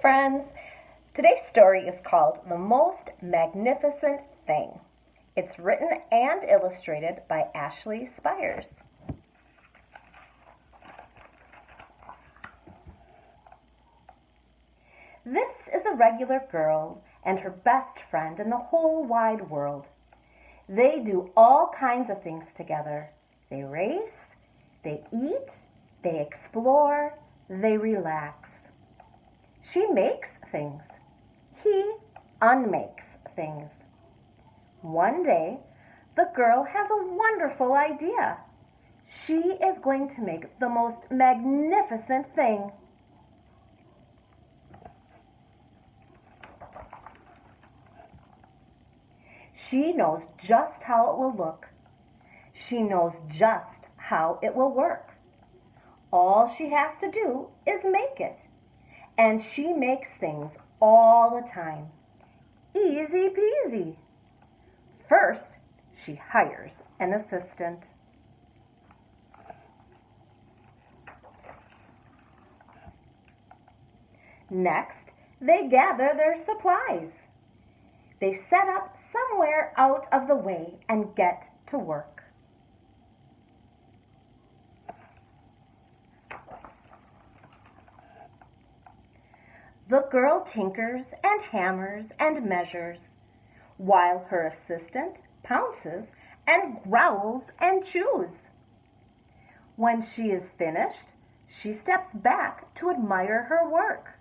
friends. Today's story is called The Most Magnificent Thing. It's written and illustrated by Spires. This is a regular girl and her best friend in the whole wide world. They do all kinds of things together. They race, they eat, they explore, they relax. She makes things. He unmakes things. One day, the girl has a wonderful idea. She is going to make the most magnificent thing. She knows just how it will look. She knows just how it will work. All she has to do is make it. And she makes things all the time. Easy peasy. First, she hires an assistant. Next, they gather their supplies. They set up somewhere out of the way and get to work. The girl tinkers and hammers and measures, while her assistant pounces and growls and chews. When she is finished, she steps back to admire her work.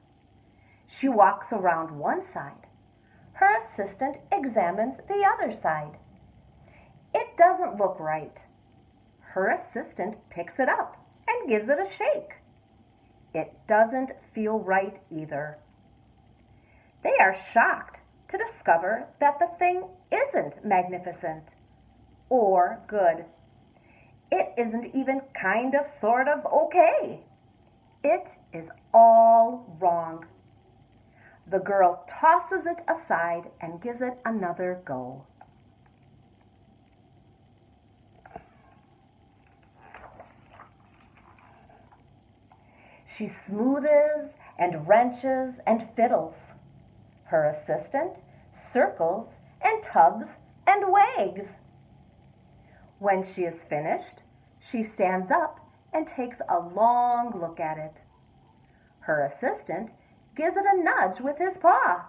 She walks around one side. Her assistant examines the other side. It doesn't look right. Her assistant picks it up and gives it a shake. It doesn't feel right either. They are shocked to discover that the thing isn't magnificent or good. It isn't even kind of sort of okay. It is all wrong. The girl tosses it aside and gives it another go. She smoothes and wrenches and fiddles. Her assistant circles and tugs and wags. When she is finished, she stands up and takes a long look at it. Her assistant gives it a nudge with his paw.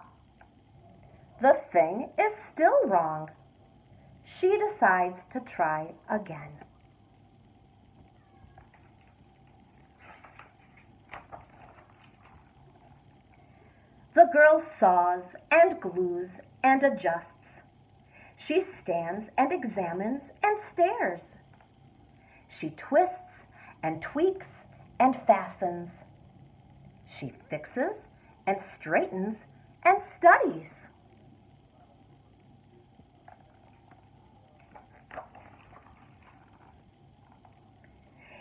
The thing is still wrong. She decides to try again. The girl saws and glues and adjusts. She stands and examines and stares. She twists and tweaks and fastens. She fixes and straightens and studies.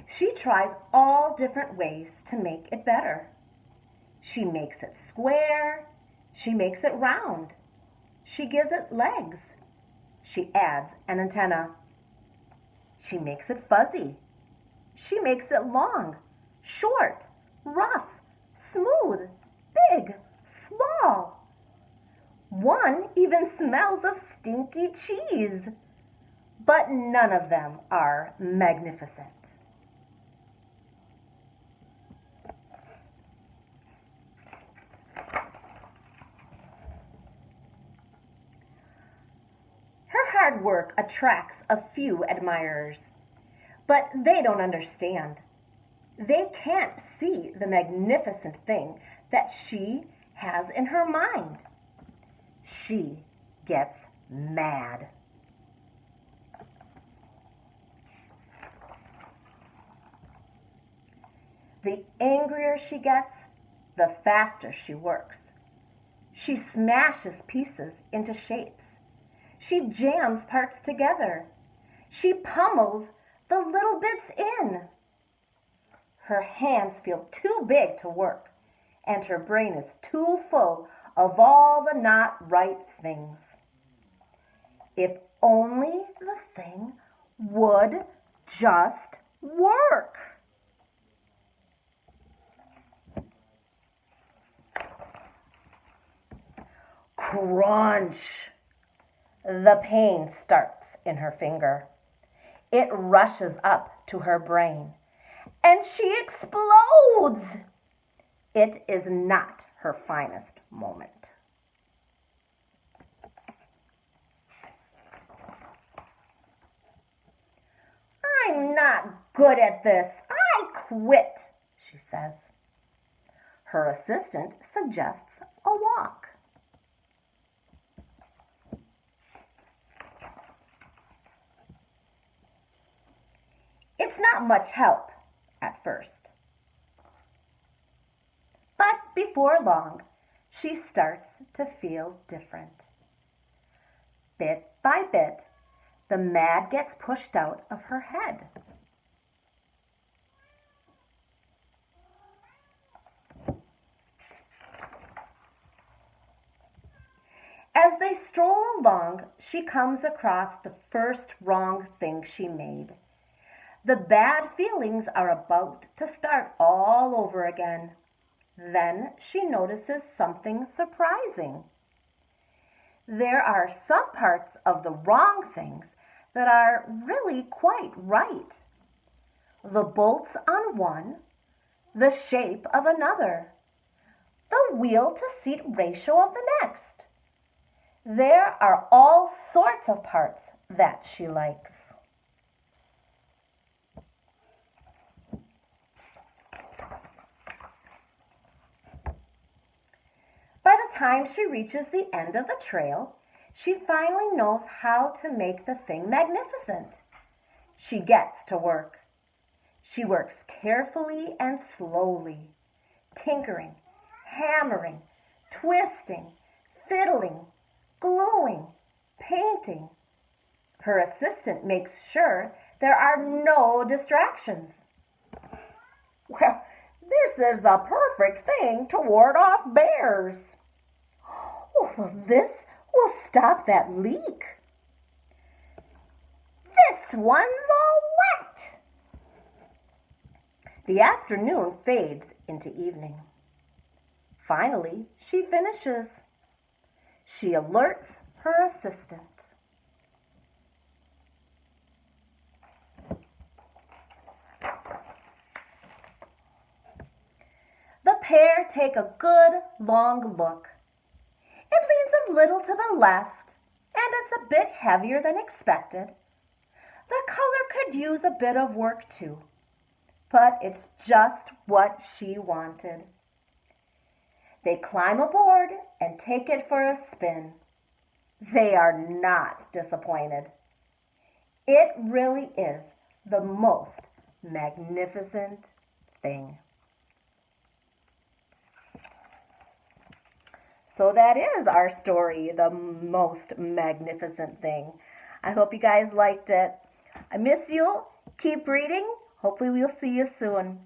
She tries all different ways to make it better. She makes it square. She makes it round. She gives it legs. She adds an antenna. She makes it fuzzy. She makes it long, short, rough, smooth, big, small. One even smells of stinky cheese. But none of them are magnificent. Hard work attracts a few admirers, but they don't understand. They can't see the magnificent thing that she has in her mind. She gets mad. The angrier she gets, the faster she works. She smashes pieces into shapes. She jams parts together. She pummels the little bits in. Her hands feel too big to work, and her brain is too full of all the not right things. If only the thing would just work. Crunch! The pain starts in her finger. It rushes up to her brain, and she explodes. It is not her finest moment. I'm not good at this. I quit, she says. Her assistant suggests a walk. It's not much help at first. But before long, she starts to feel different. Bit by bit, the mad gets pushed out of her head. As they stroll along, she comes across the first wrong thing she made. The bad feelings are about to start all over again. Then she notices something surprising. There are some parts of the wrong things that are really quite right. The bolts on one, the shape of another, the wheel to seat ratio of the next. There are all sorts of parts that she likes. By the time she reaches the end of the trail, she finally knows how to make the thing magnificent. She gets to work. She works carefully and slowly, tinkering, hammering, twisting, fiddling, gluing, painting. Her assistant makes sure there are no distractions. Well, this is the perfect thing to ward off bears. Oh, well, this will stop that leak. This one's all wet. The afternoon fades into evening. Finally, she finishes. She alerts her assistant. The pair take a good long look. It leans a little to the left, and it's a bit heavier than expected. The color could use a bit of work too, but it's just what she wanted. They climb aboard and take it for a spin. They are not disappointed. It really is the most magnificent thing. So that is our story, The Most Magnificent Thing. I hope you guys liked it. I miss you. Keep reading. Hopefully we'll see you soon.